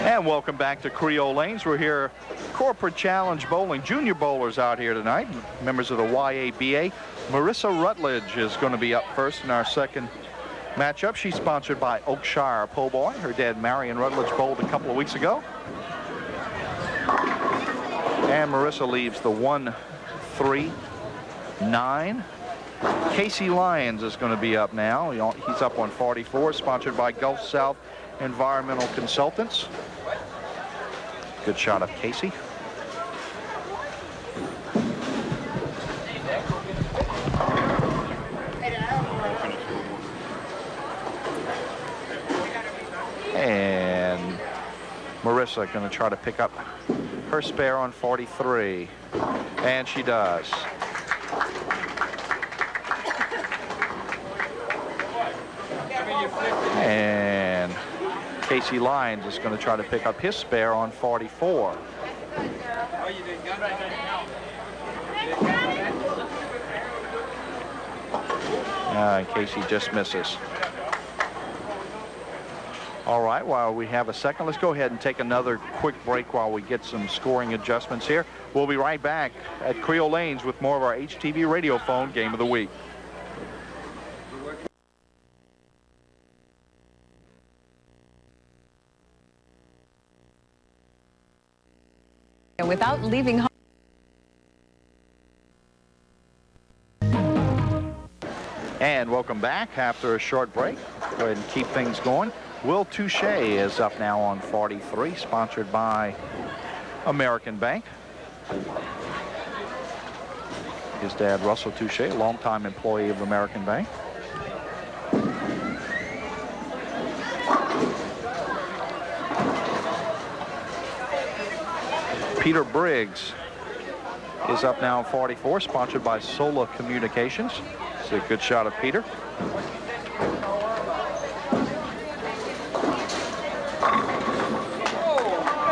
And welcome back to Creole Lanes. We're here, Corporate Challenge Bowling. Junior bowlers out here tonight, members of the YABA. Marissa Rutledge is going to be up first in our second matchup. She's sponsored by Oakshire Po' Boy. Her dad, Marion Rutledge, bowled a couple of weeks ago. And Marissa leaves the 1-3-9. Casey Lyons is going to be up now. He's up on 44, sponsored by Gulf South Environmental Consultants. Good shot of Casey. And Marissa going to try to pick up her spare on 43. And she does. And Casey Lyons is going to try to pick up his spare on 44. And Casey just misses. All right, while we have a second, let's go ahead and take another quick break while we get some scoring adjustments here. We'll be right back at Creole Lanes with more of our HTV Radio Phone Game of the Week. Without leaving home. And welcome back after a short break. Go ahead and keep things going. Will Touchet is up now on 43, sponsored by American Bank. His dad, Russell Touchet, a longtime employee of American Bank. Peter Briggs is up now on 44, sponsored by Sola Communications. It's a good shot of Peter.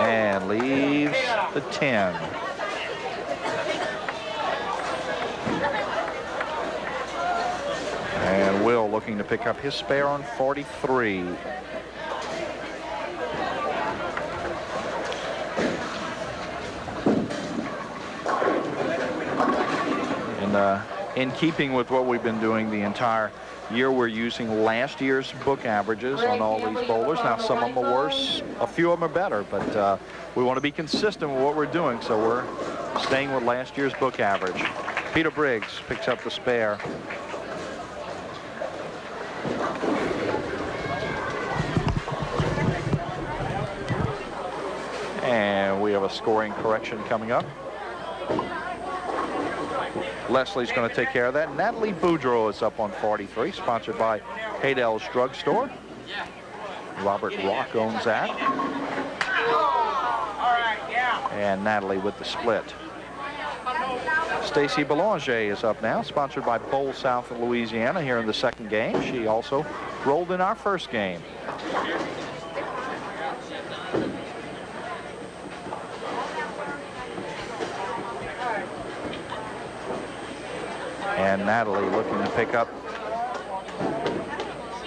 And leaves the 10. And Will looking to pick up his spare on 43. In keeping with what we've been doing the entire year, we're using last year's book averages on all these bowlers. Now, some of them are worse, a few of them are better, but we want to be consistent with what we're doing, so we're staying with last year's book average. Peter Briggs picks up the spare. And we have a scoring correction coming up. Leslie's going to take care of that. Natalie Boudreaux is up on 43, sponsored by Haydell's Drugstore. Robert Rock owns that. And Natalie with the split. Stacy Belanger is up now, sponsored by Bowl South of Louisiana here in the second game. She also rolled in our first game. And Natalie looking to pick up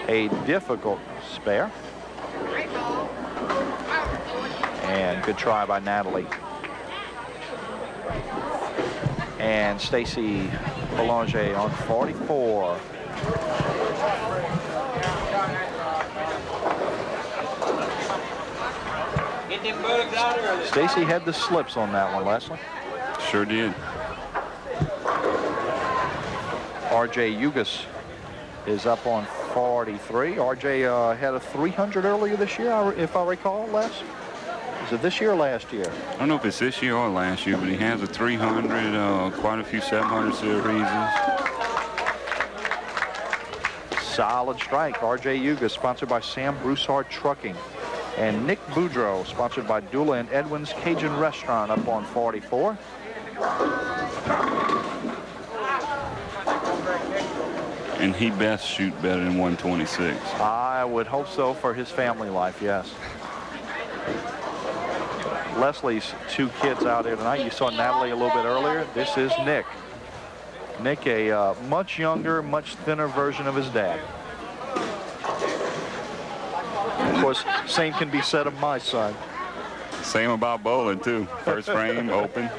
a difficult spare. And good try by Natalie. And Stacy Belanger on 44. Stacy had the slips on that one, Leslie. Sure did. RJ Ugas is up on 43. RJ had a 300 earlier this year, if I recall, Les. Is it this year or last year? I don't know if it's this year or last year, but he has a 300, quite a few 700 series. Solid strike. RJ Ugas, sponsored by Sam Broussard Trucking. And Nick Boudreaux, sponsored by Dula and Edwin's Cajun Restaurant, up on 44. And he best shoot better than 126. I would hope so for his family life, yes. Leslie's two kids out here tonight. You saw Natalie a little bit earlier. This is Nick. Nick, a much younger, much thinner version of his dad. Of course, same can be said of my side. Same about bowling, too. First frame, open.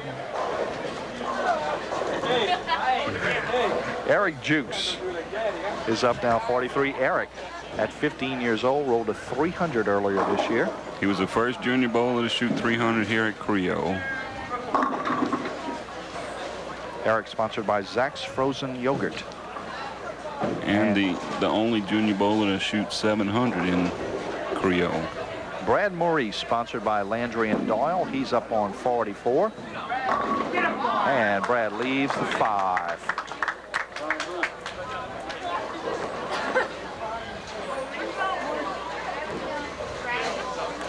Eric Jukes is up now, 43. Eric, at 15 years old, rolled a 300 earlier this year. He was the first junior bowler to shoot 300 here at Creole. Eric, sponsored by Zach's Frozen Yogurt. And the only junior bowler to shoot 700 in Creole. Brad Morici, sponsored by Landry and Doyle. He's up on 44. And Brad leaves the 5.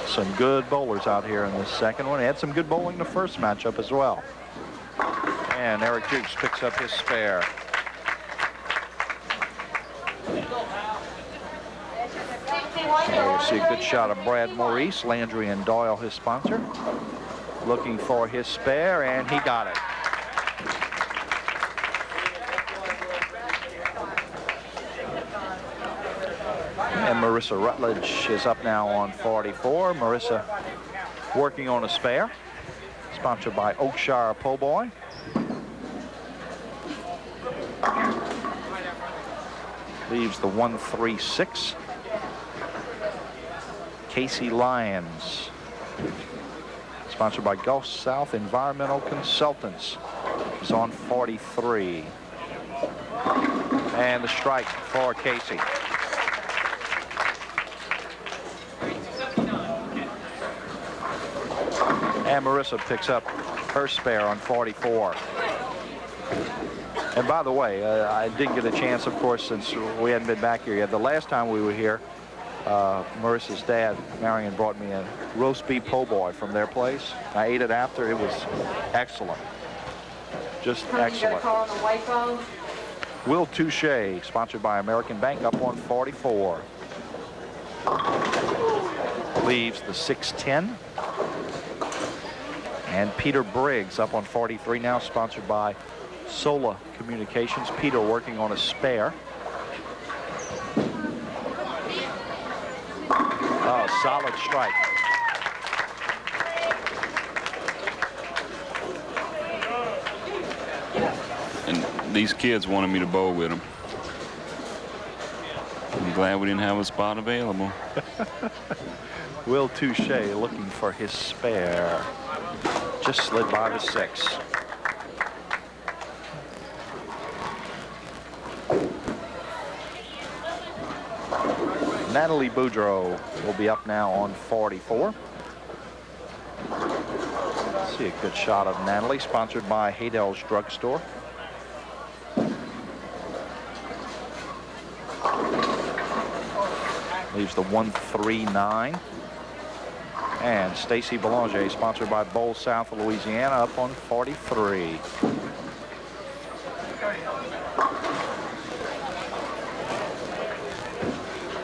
Some good bowlers out here in this second one. He had some good bowling the first matchup as well. And Eric Jukes picks up his spare. There you see a good shot of Brad Morici, Landry and Doyle, his sponsor. Looking for his spare, and he got it. And Marissa Rutledge is up now on 44. Marissa working on a spare. Sponsored by Oakshire Po' Boy. Leaves the 136. Casey Lyons, sponsored by Gulf South Environmental Consultants, is on 43. And the strike for Casey. And Marissa picks up her spare on 44. And by the way, I did get a chance, of course, since we hadn't been back here yet. The last time we were here, Marissa's dad, Marion, brought me a roast beef po' boy from their place. I ate it after. It was excellent. Just excellent. Will Touchet, sponsored by American Bank, up on 44. Leaves the 610. And Peter Briggs up on 43 now, sponsored by Sola Communications. Peter working on a spare. Oh, solid strike. And these kids wanted me to bowl with them. I'm glad we didn't have a spot available. Will Touchet looking for his spare. Just slid by the 6. Natalie Boudreaux will be up now on 44. See a good shot of Natalie, sponsored by Haydell's Drugstore. Leaves the 139. And Stacy Belanger, sponsored by Bowl South of Louisiana, up on 43.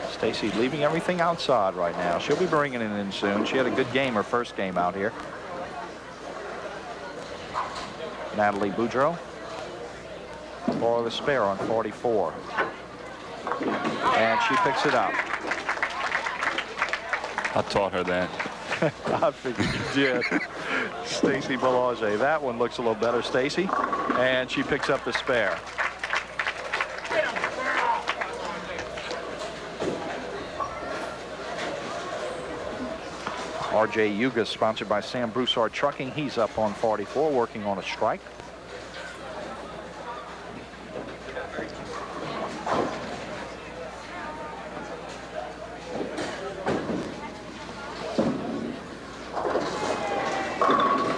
Stacy leaving everything outside right now. She'll be bringing it in soon. She had a good game, her first game out here. Natalie Boudreaux for the spare on 44. And she picks it up. I taught her that. I figured you did. Stacy Belanger. That one looks a little better, Stacy. And she picks up the spare. RJ Ugas, sponsored by Sam Broussard Trucking. He's up on 44, working on a strike.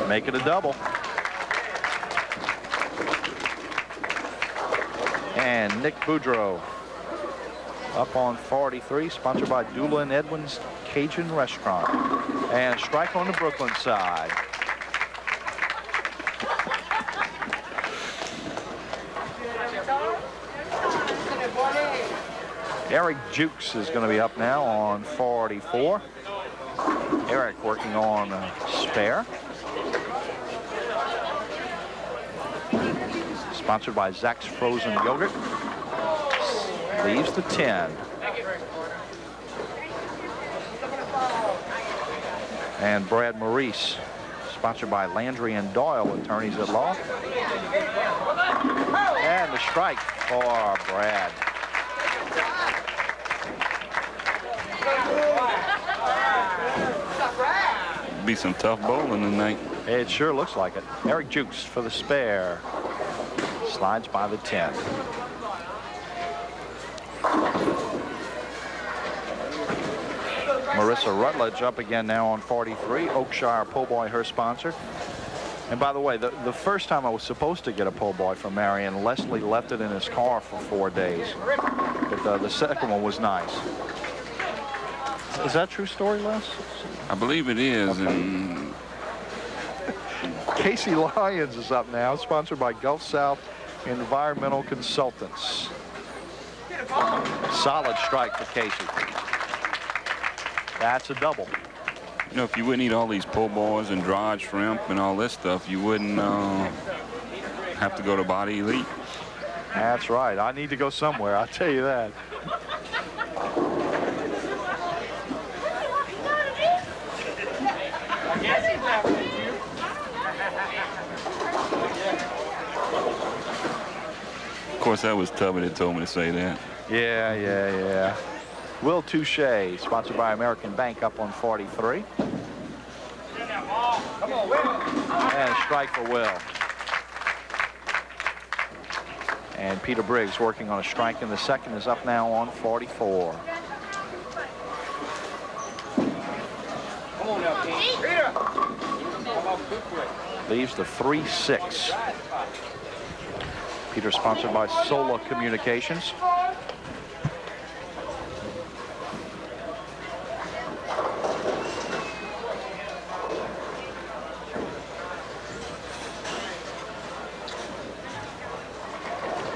Make it a double. And Nick Boudreaux up on 43, sponsored by Dula and Edwin's Cajun Restaurant. And a strike on the Brooklyn side. Eric Jukes is going to be up now on 44. Eric working on a spare. Sponsored by Zach's Frozen Yogurt. Leaves the 10. and Brad Maurice, sponsored by Landry and Doyle, attorneys at law. And the strike for Brad. Be some tough bowling tonight. It sure looks like it. Eric Jukes for the spare. Slides by the 10. Marissa Rutledge up again now on 43. Oakshire pull boy, her sponsor. And by the way, the first time I was supposed to get a pull boy from Marion, Leslie left it in his car for 4 days. But the second one was nice. Is that a true story, Les? I believe it is. Okay. And Casey Lyons is up now, sponsored by Gulf South Environmental Consultants. Solid strike for Casey. That's a double. you know, if you wouldn't eat all these po' boys and dried shrimp and all this stuff, you wouldn't have to go to Body Elite. That's right. I need to go somewhere, I'll tell you that. Of course, that was Tubby that told me to say that. Yeah. Will Touchet, sponsored by American Bank, up on 43. And a strike for Will. And Peter Briggs, working on a strike in the second, is up now on 44. Come on now, King. Peter! Leaves the 3-6. Peter, sponsored by Sola Communications.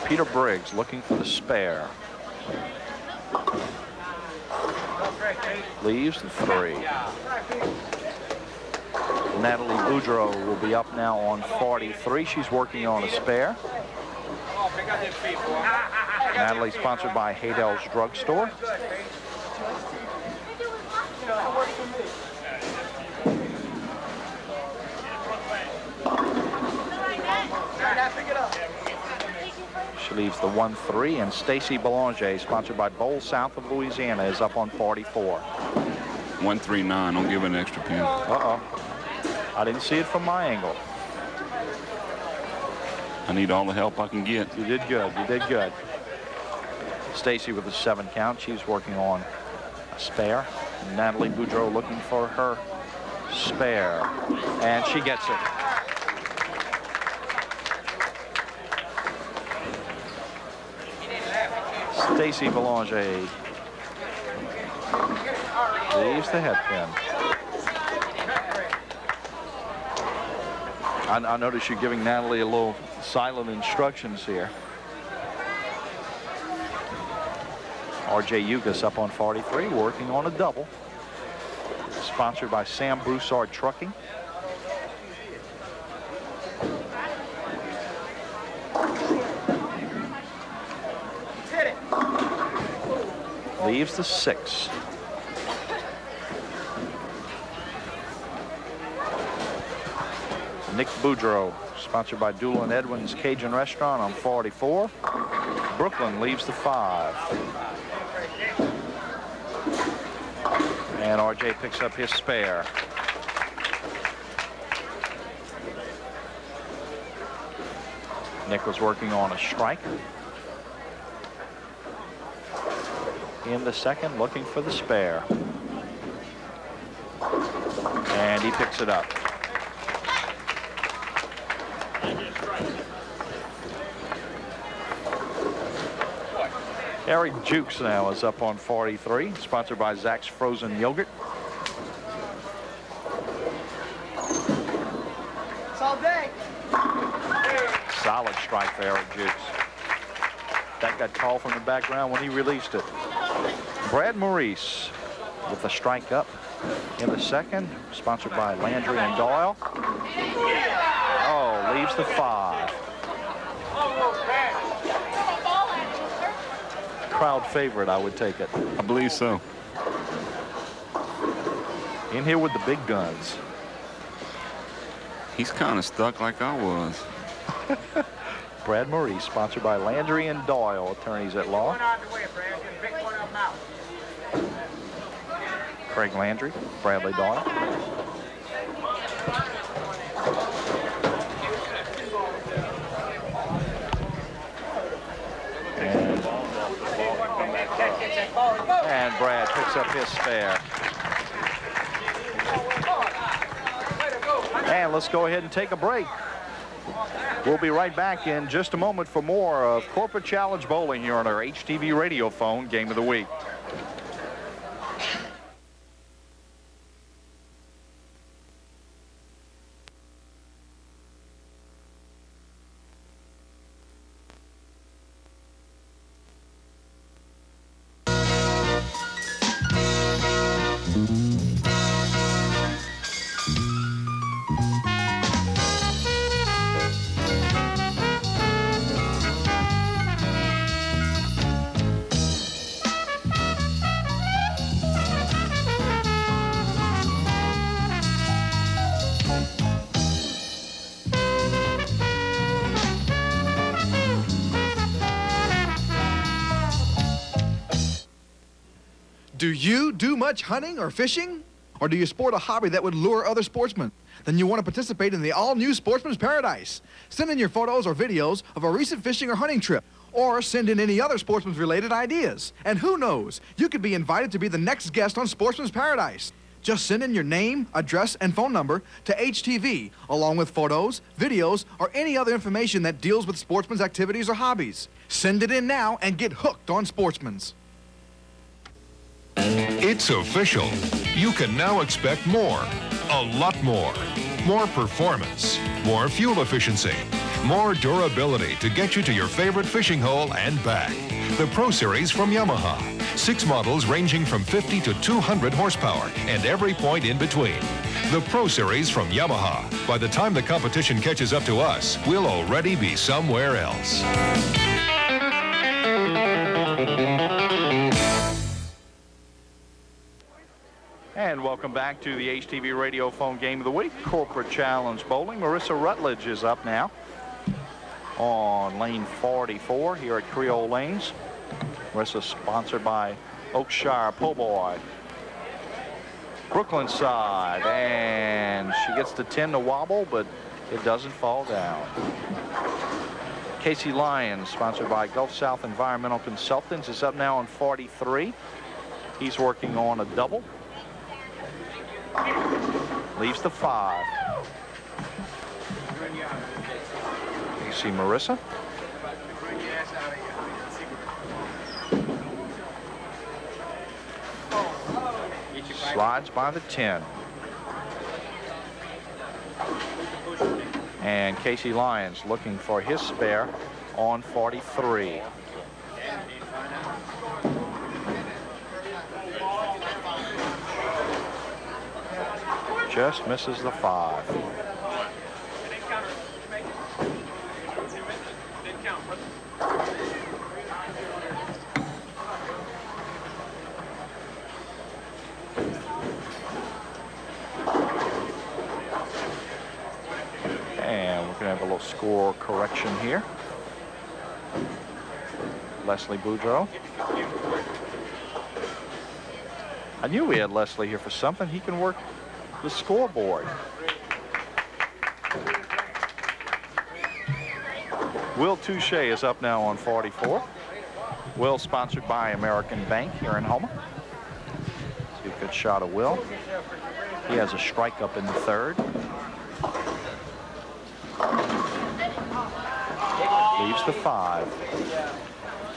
Peter Briggs looking for the spare. Leaves the 3. Natalie Boudreaux will be up now on 43. She's working on a spare. Natalie, sponsored by Haydell's Drugstore. She leaves the 1-3, and Stacy Belanger, sponsored by Bowl South of Louisiana, is up on 44. 139. Don't give it an extra pin. Uh-oh. I didn't see it from my angle. I need all the help I can get. You did good. You did good. Stacy with a 7 count. She's working on a spare. Natalie Boudreaux looking for her spare. And she gets it. Stacy Belanger leaves the head pin. I notice you're giving Natalie a little silent instructions here. RJ Ugas up on 43, working on a double. Sponsored by Sam Broussard Trucking. Leaves the 6. Nick Boudreaux, sponsored by Doolin Edwin's Cajun Restaurant on 44. Brooklyn leaves the 5. And RJ picks up his spare. Nick was working on a strike. In the second, looking for the spare. And he picks it up. Eric Jukes now is up on 43, sponsored by Zach's Frozen Yogurt. It's all day. Solid strike for Eric Jukes. That got called from the background when he released it. Brad Maurice with a strike up in the second, sponsored by Landry and Doyle. Oh, leaves the 5. Crowd favorite, I would take it. I believe so. in here with the big guns. He's kind of stuck like I was. Brad Morici, sponsored by Landry and Doyle, attorneys at law. Craig Landry, Bradley Doyle. And Brad picks up his spare. And let's go ahead and take a break. We'll be right back in just a moment for more of Corporate Challenge Bowling here on our HTV Radio Phone Game of the Week. Do you do much hunting or fishing? Or do you sport a hobby that would lure other sportsmen? Then you want to participate in the all-new Sportsman's Paradise. Send in your photos or videos of a recent fishing or hunting trip. Or send in any other sportsman's related ideas. And who knows, you could be invited to be the next guest on Sportsman's Paradise. Just send in your name, address, and phone number to HTV, along with photos, videos, or any other information that deals with sportsman's activities or hobbies. Send it in now and get hooked on Sportsman's. It's official. You can now expect more, a lot more. More performance, more fuel efficiency, more durability to get you to your favorite fishing hole and back. The Pro Series from Yamaha. 6 models ranging from 50 to 200 horsepower and every point in between. The Pro Series from Yamaha. By the time the competition catches up to us, we'll already be somewhere else. And welcome back to the HTV Radio Phone Game of the Week, Corporate Challenge Bowling. Marissa Rutledge is up now on lane 44 here at Creole Lanes. Marissa sponsored by Oakshire Po' Boy. Brooklyn side, and she gets the 10 to wobble, but it doesn't fall down. Casey Lyons, sponsored by Gulf South Environmental Consultants, is up now on 43. He's working on a double. Leaves the 5. You see Marissa. Slides by the 10. And Casey Lyons looking for his spare on 43. Just misses the 5. And we're going to have a little score correction here. Leslie Boudreaux. I knew we had Leslie here for something. He can work the scoreboard. Will Touchet is up now on 44. Will, sponsored by American Bank here in Houma. See a good shot of Will. He has a strike up in the 3rd. Leaves the 5.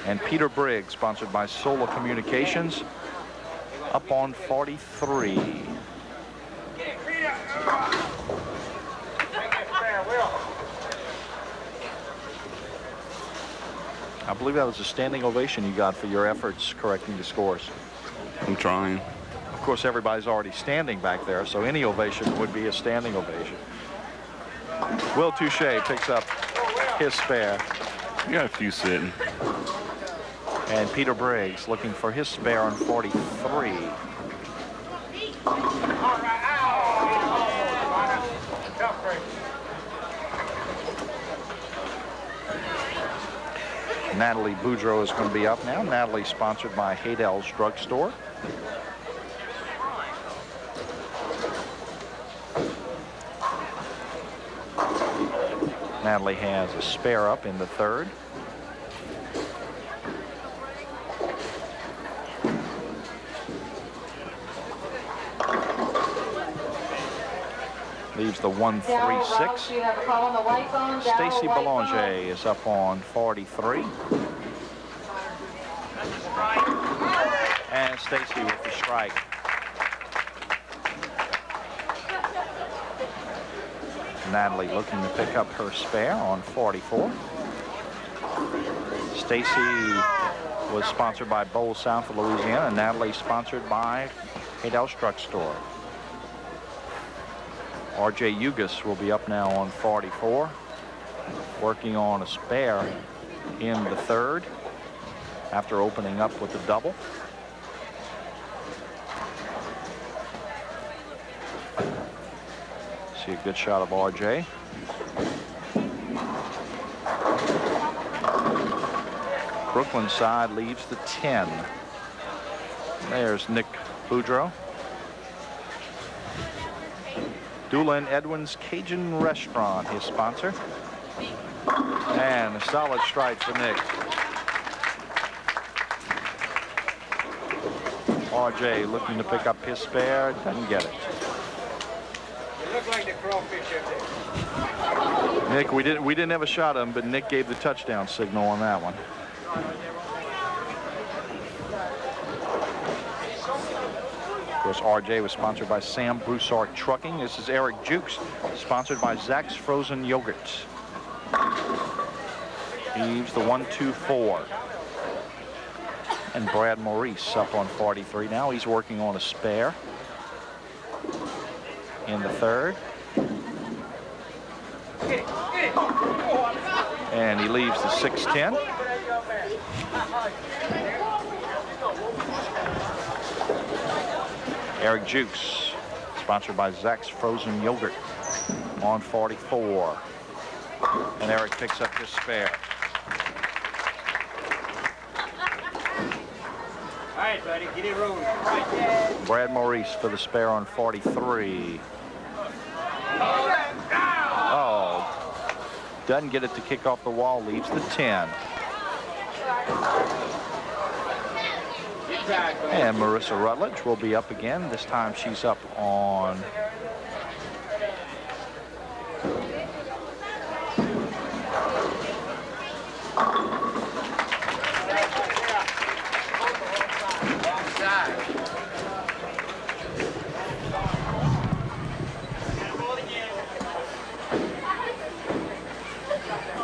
And Peter Briggs, sponsored by Solar Communications, up on 43. I believe that was a standing ovation you got for your efforts correcting the scores. I'm trying. Of course, everybody's already standing back there, so any ovation would be a standing ovation. Will Touchet picks up his spare. You got a few sitting. And Peter Briggs looking for his spare on 43. Natalie Boudreaux is going to be up now. Natalie sponsored by Haydell's Drugstore. Natalie has a spare up in the third. Leaves the 136. Stacy Belanger is up on 43. And Stacy with the strike. Natalie looking to pick up her spare on 44. Stacy was sponsored by Bowl South of Louisiana, and Natalie sponsored by Haydell's Drugstore. RJ Ugas will be up now on 44, working on a spare in the third after opening up with a double. See a good shot of RJ. Brooklyn side leaves the 10. There's Nick Boudreaux. Doolin Edwin's Cajun Restaurant, his sponsor. And a solid strike for Nick. RJ looking to pick up his spare, doesn't get it. You look like the crawfish up there. Nick, we didn't have a shot of him, but Nick gave the touchdown signal on that one. Of course, RJ was sponsored by Sam Broussard Trucking. This is Eric Jukes, sponsored by Zach's Frozen Yogurts. Leaves the 1-2-4. And Brad Maurice up on 43 now. He's working on a spare in the third. And he leaves the 6-10. Eric Jukes, sponsored by Zach's Frozen Yogurt, on 44. And Eric picks up his spare. All right, buddy, get it rolling. Brad Maurice for the spare on 43. Oh, doesn't get it to kick off the wall, leaves the 10. And Marissa Rutledge will be up again. This time she's up on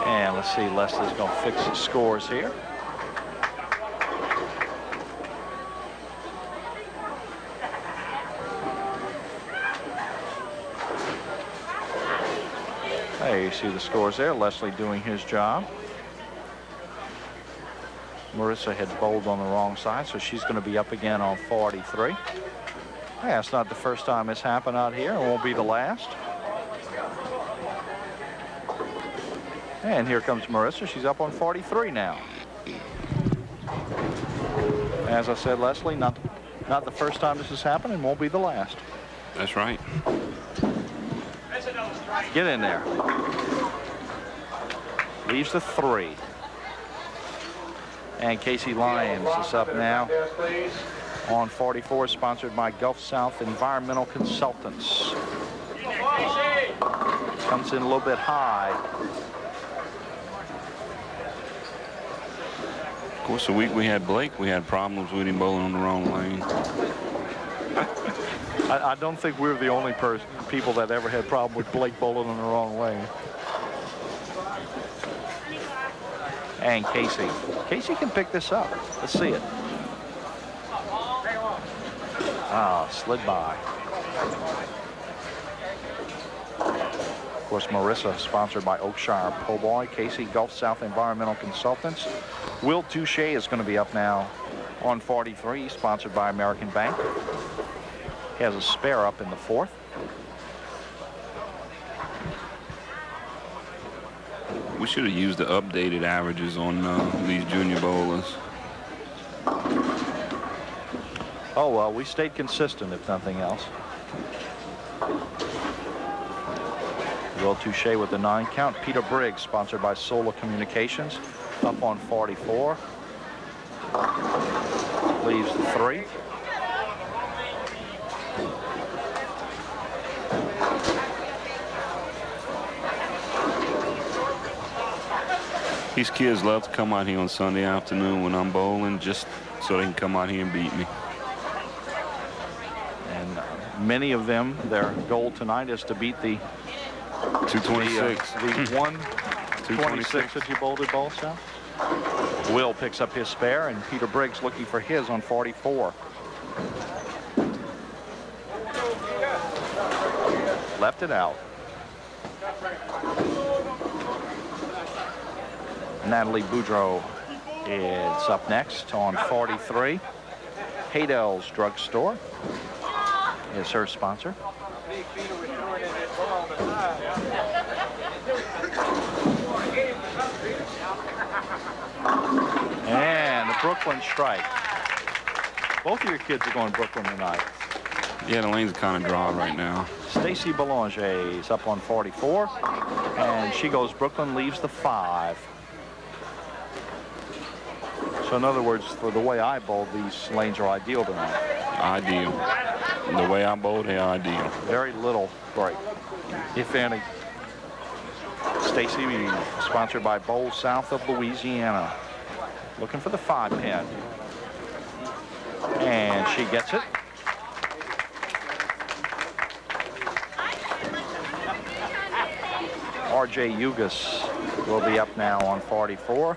and let's see, Leslie's going to fix the scores here. Hey, you see the scores there. Leslie doing his job. Marissa had bowled on the wrong side, so she's going to be up again on 43. Yeah, it's not the first time it's happened out here. It won't be the last. And here comes Marissa. She's up on 43 now. As I said, Leslie, not the first time this has happened, and won't be the last. That's right. Get in there. Leaves the 3. And Casey Lyons is up now on 44, sponsored by Gulf South Environmental Consultants. Comes in a little bit high. Of course, the week we had Blake, we had problems with him bowling on the wrong lane. I don't think we're the only people that ever had problem with Blake bowling in the wrong way. And Casey. Casey can pick this up. Let's see it. Ah, slid by. Of course, Marissa, sponsored by Oakshire Po' Boy. Casey, Gulf South Environmental Consultants. Will Touchet is going to be up now on 43, sponsored by American Bank. He has a spare up in the 4th. We should have used the updated averages on these junior bowlers. Oh, well, we stayed consistent, if nothing else. Will Touchet with the 9 count. Peter Briggs, sponsored by Solar Communications, up on 44. Leaves the 3. These kids love to come out here on Sunday afternoon when I'm bowling, just so they can come out here and beat me. And many of them, their goal tonight is to beat the 226. The 126 that you bowled at Ball South. Will picks up his spare, and Peter Briggs looking for his on 44. Left it out. Natalie Boudreaux is up next on 43. Haydell's Drugstore is her sponsor. And the Brooklyn strike. Both of your kids are going Brooklyn tonight. Yeah, the lane's kind of dry right now. Stacy Belanger is up on 44, and she goes Brooklyn, leaves the 5. So in other words, for the way I bowled, these lanes are ideal tonight. Ideal. The way I bowled, they're ideal. Very little break, if any. Stacy, sponsored by Bowl South of Louisiana. Looking for the 5 pin. And she gets it. R.J. Ugas will be up now on 44.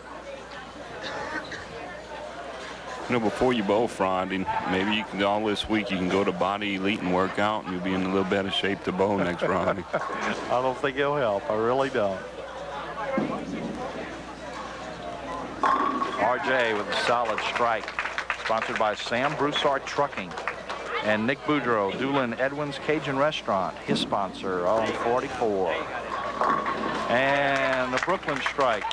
You know, before you bowl Friday, maybe you can, all this week, you can go to Body Elite and work out, and you'll be in a little better shape to bowl next Friday. I don't think it'll help. I really don't. RJ with a solid strike. Sponsored by Sam Broussard Trucking and Nick Boudreaux, Doolin Edwin's Cajun Restaurant, his sponsor on 44. And the Brooklyn strike.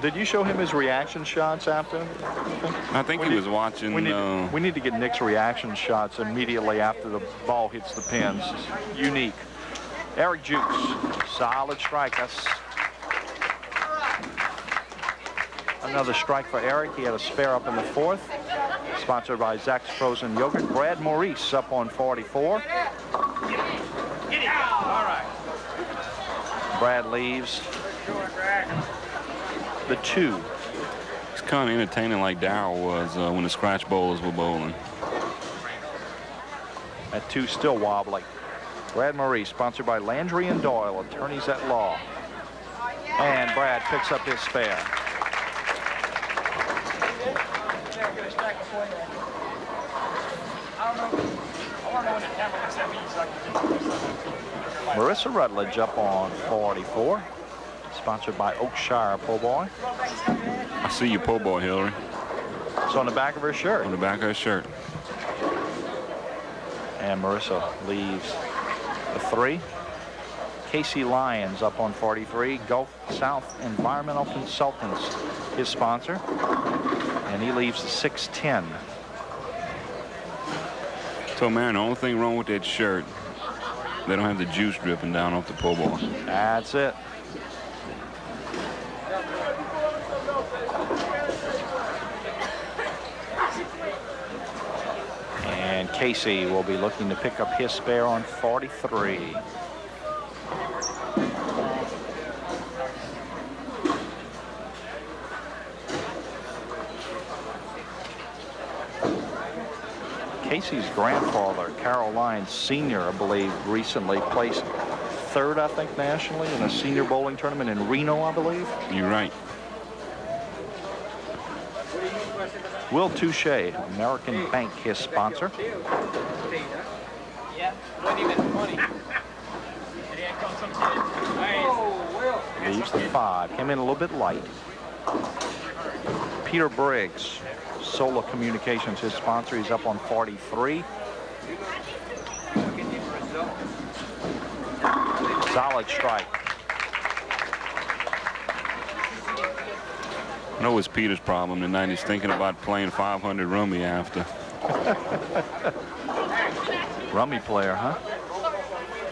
Did you show him his reaction shots after? I think he was watching. We need to get Nick's reaction shots immediately after the ball hits the pins. It's unique. Eric Jukes, solid strike. That's another strike for Eric. He had a spare up in the 4th. Sponsored by Zach's Frozen Yogurt. Brad Morici up on 44. Brad leaves the 2. It's kind of entertaining like Darryl was when the scratch bowlers were bowling. That 2 still wobbly. Brad Morici, sponsored by Landry and Doyle, attorneys at law. And Brad picks up his spare. Marissa Rutledge up on 44. Sponsored by Oakshire Po' Boy. I see you, Po' Boy, Hillary. It's on the back of her shirt. On the back of her shirt. And Marissa leaves the 3. Casey Lyons up on 43. Gulf South Environmental Consultants, his sponsor. And he leaves the 6-10. So, man, the only thing wrong with that shirt, they don't have the juice dripping down off the Po' Boy. That's it. And Casey will be looking to pick up his spare on 43. Casey's grandfather, Carol Lyons Sr., I believe, recently placed 3rd, I think, nationally in a senior bowling tournament in Reno, I believe. You're right. Will Touchet, American Bank, his sponsor. Leaves the 5. Came in a little bit light. Peter Briggs, Solar Communications, his sponsor. He's up on 43. Solid strike. I know it's Peter's problem tonight. He's thinking about playing 500 rummy after. Rummy player, huh?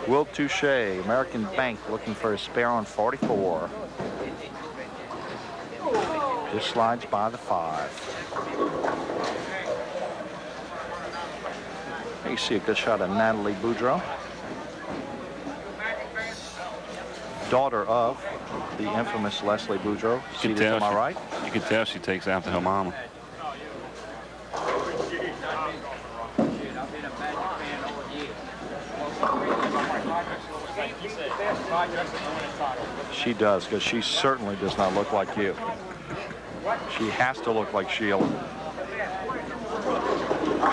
Will Touchet, American Bank, looking for a spare on 44. Just slides by the 5. You see a good shot of Natalie Boudreaux, daughter of the infamous Leslie Boudreaux, seated to my right. You can tell she takes after her mama. She does, because she certainly does not look like you. She has to look like Sheila.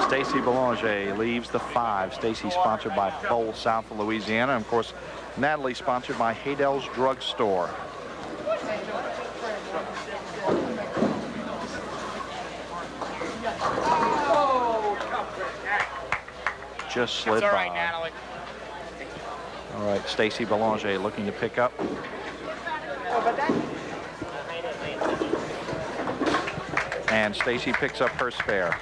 Stacy Belanger leaves the 5. Stacy sponsored by Bowl, South of Louisiana. And of course, Natalie sponsored by Haydell's Drug Store. Just slid by. All right, Natalie. All right, Stacy Belanger looking to pick up. And Stacy picks up her spare.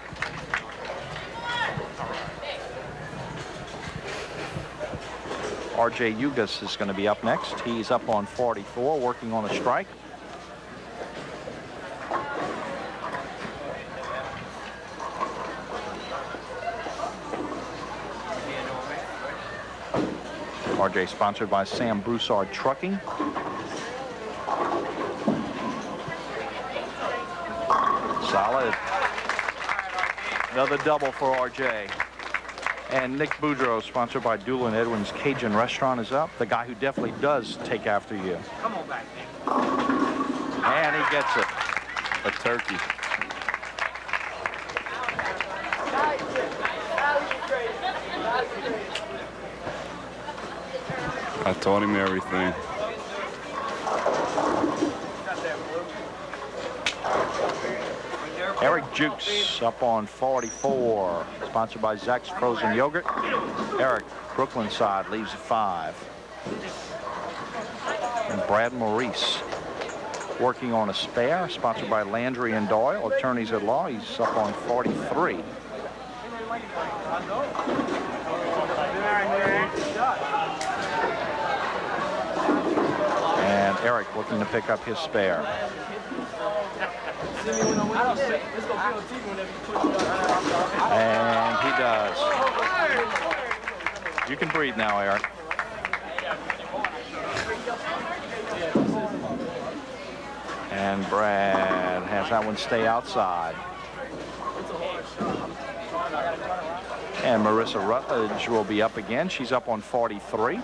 RJ Ugas is going to be up next. He's up on 44, working on a strike. RJ sponsored by Sam Broussard Trucking. Solid. Another double for RJ. And Nick Boudreaux, sponsored by Doolin Edwards Cajun Restaurant, is up. The guy who definitely does take after you. Come on back, And he gets it. A turkey. I taught him everything. Eric Jukes up on 44, sponsored by Zach's Frozen Yogurt. Eric, Brooklyn side, leaves at 5. And Brad Morici working on a spare, sponsored by Landry and Doyle, attorneys at law. He's up on 43. And Eric looking to pick up his spare. And he does. You can breathe now, Eric. And Brad has that one stay outside. And Marissa Rutledge will be up again. She's up on 43.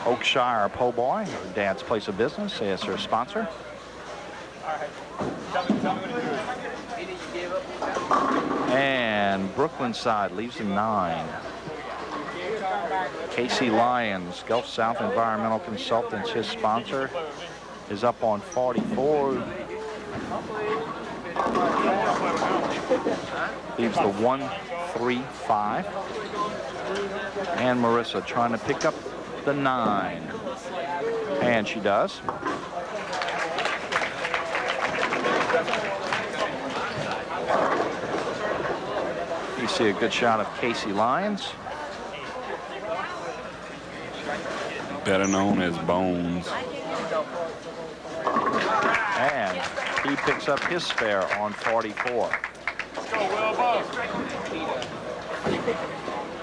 Oakshire Po' Boy, her dad's place of business, is her sponsor. And Brooklyn side leaves in 9. Casey Lyons, Gulf South Environmental Consultants, his sponsor, is up on 44. Leaves the 1-3-5. And Marissa trying to pick up the 9. And she does. You see a good shot of Casey Lyons. Better known as Bones. And he picks up his spare on 44.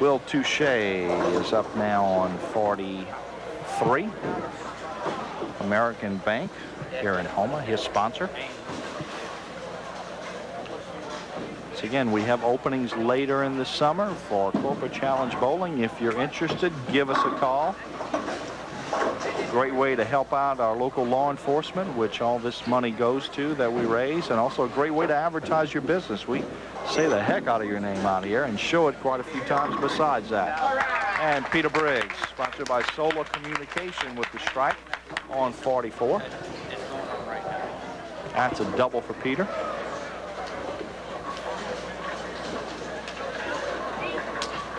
Will Touchet is up now on 43. American Bank here in Houma, his sponsor. So again, we have openings later in the summer for Corporate Challenge Bowling. If you're interested, give us a call. Great way to help out our local law enforcement, which all this money goes to that we raise, and also a great way to advertise your business. We say the heck out of your name out here and show it quite a few times besides that. And Peter Briggs, sponsored by Solar Communication, with the strike on 44. That's a double for Peter.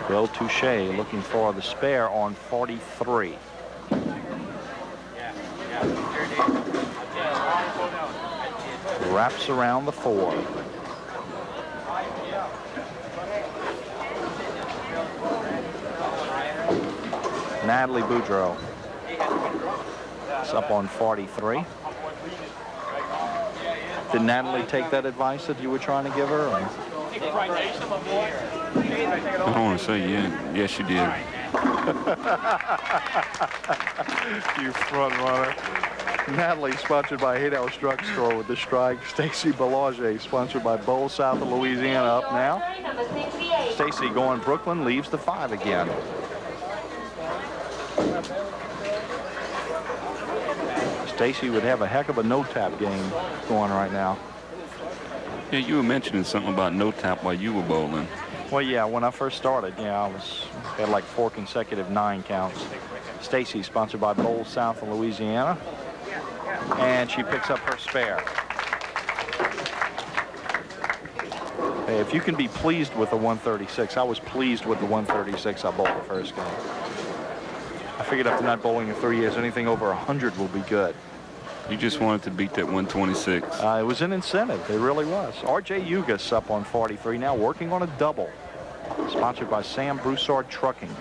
Bill Touchet looking for the spare on 43. Wraps around the 4. Natalie Boudreaux is up on 43. Did Natalie take that advice that you were trying to give her? Or? I don't want to say yeah. Yes, you did. You front runner. Natalie, sponsored by 8 Hours Drugstore with the strike. Stacy Belanger, sponsored by Bowl, South of Louisiana, up now. Stacy going Brooklyn, leaves the 5 again. Stacy would have a heck of a no-tap game going right now. Yeah, you were mentioning something about no tap while you were bowling. Well, yeah, when I first started, yeah, I had like 4 consecutive 9 counts. Stacy, sponsored by Bowl, South of Louisiana. And she picks up her spare. Hey, if you can be pleased with the 136, I was pleased with the 136 I bowled the first game. I figured after not bowling in 3 years, anything over 100 will be good. You just wanted to beat that 126. It was an incentive. It really was. R.J. Ugas up on 43 now, working on a double. Sponsored by Sam Broussard Trucking.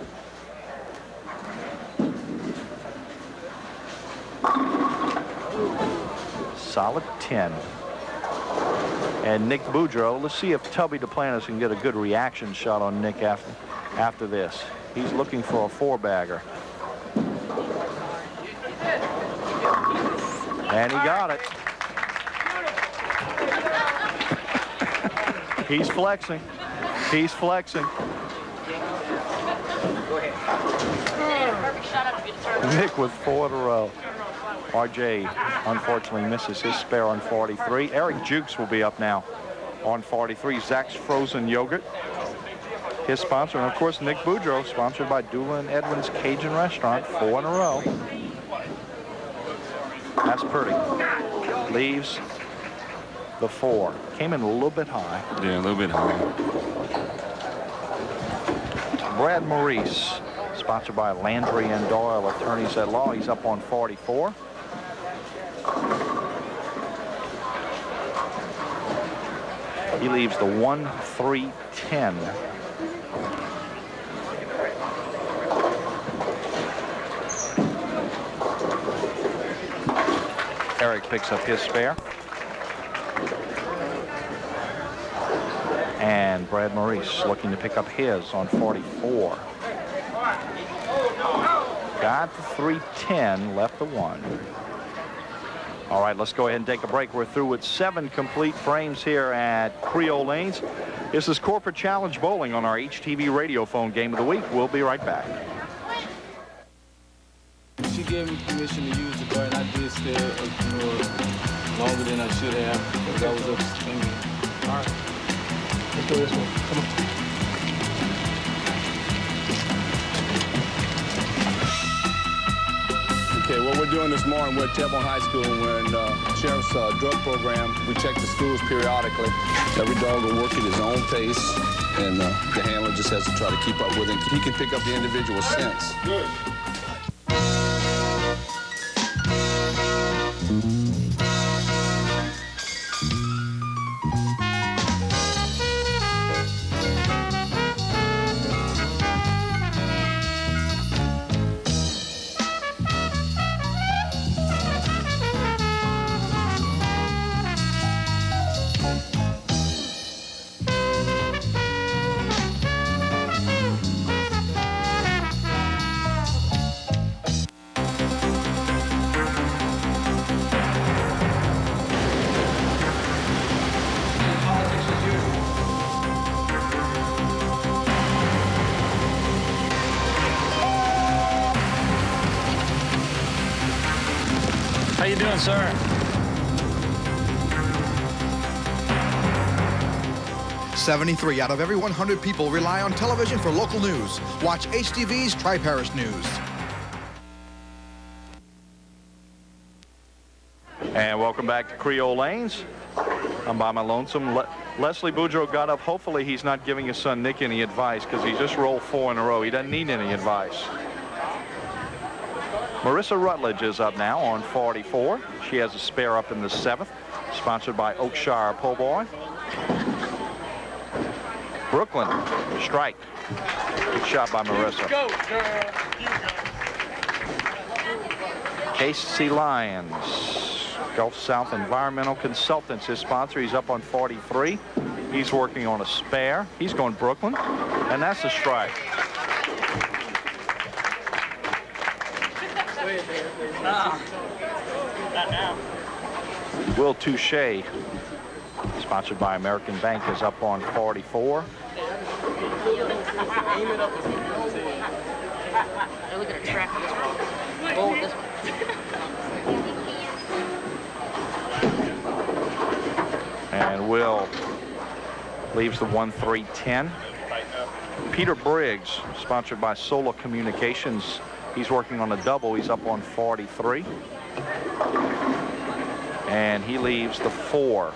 Solid 10. And Nick Boudreaux. Let's see if Tubby Duplantis can get a good reaction shot on Nick after this. He's looking for a 4-bagger. And he got it. He's flexing. He's flexing. Nick with 4 in a row. RJ unfortunately misses his spare on 43. Eric Jukes will be up now on 43. Zach's Frozen Yogurt, his sponsor. And of course, Nick Boudreaux, sponsored by Dula and Edwin's Cajun Restaurant, 4 in a row. That's pretty. Leaves the 4. Came in a little bit high. Yeah, a little bit high. Brad Maurice, sponsored by Landry and Doyle, attorneys at law. He's up on 44. He leaves the 1-3-10. Eric picks up his spare. And Brad Maurice looking to pick up his on 44. Got the 310, left the 1. All right, let's go ahead and take a break. We're through with 7 complete frames here at Creole Lanes. This is Corporate Challenge Bowling on our HTV radio phone game of the week. We'll be right back. She gave me permission to use the car, and I did stay longer than I should have because I was upstanding. All right, let's go this way. Come on. Okay, what we're doing this morning, we're at Tebon High School. We're in the Sheriff's drug program. We check the schools periodically. Every dog will work at his own pace, and the handler just has to try to keep up with him. He can pick up the individual scents. Good. How you doing, sir? .73 out of every 100 people rely on television for local news. Watch HTV's Tri-Parish News. And welcome back to Creole Lanes. I'm by my lonesome. Leslie Boudreaux got up. Hopefully he's not giving his son Nick any advice, because he just rolled 4 in a row. He doesn't need any advice. Marissa Rutledge is up now on 44. She has a spare up in the 7th, sponsored by Oakshire Po' Boy. Brooklyn, strike. Good shot by Marissa. Go, girl. Casey Lyons, Gulf South Environmental Consultants, his sponsor. He's up on 43. He's working on a spare. He's going Brooklyn, and that's a strike. Will Touchet, sponsored by American Bank, is up on 44. Look at a track of this ball. Oh, this one. And Will leaves the 1-3-10. Peter Briggs, sponsored by Solar Communications. He's working on a double. He's up on 43. And he leaves the 4.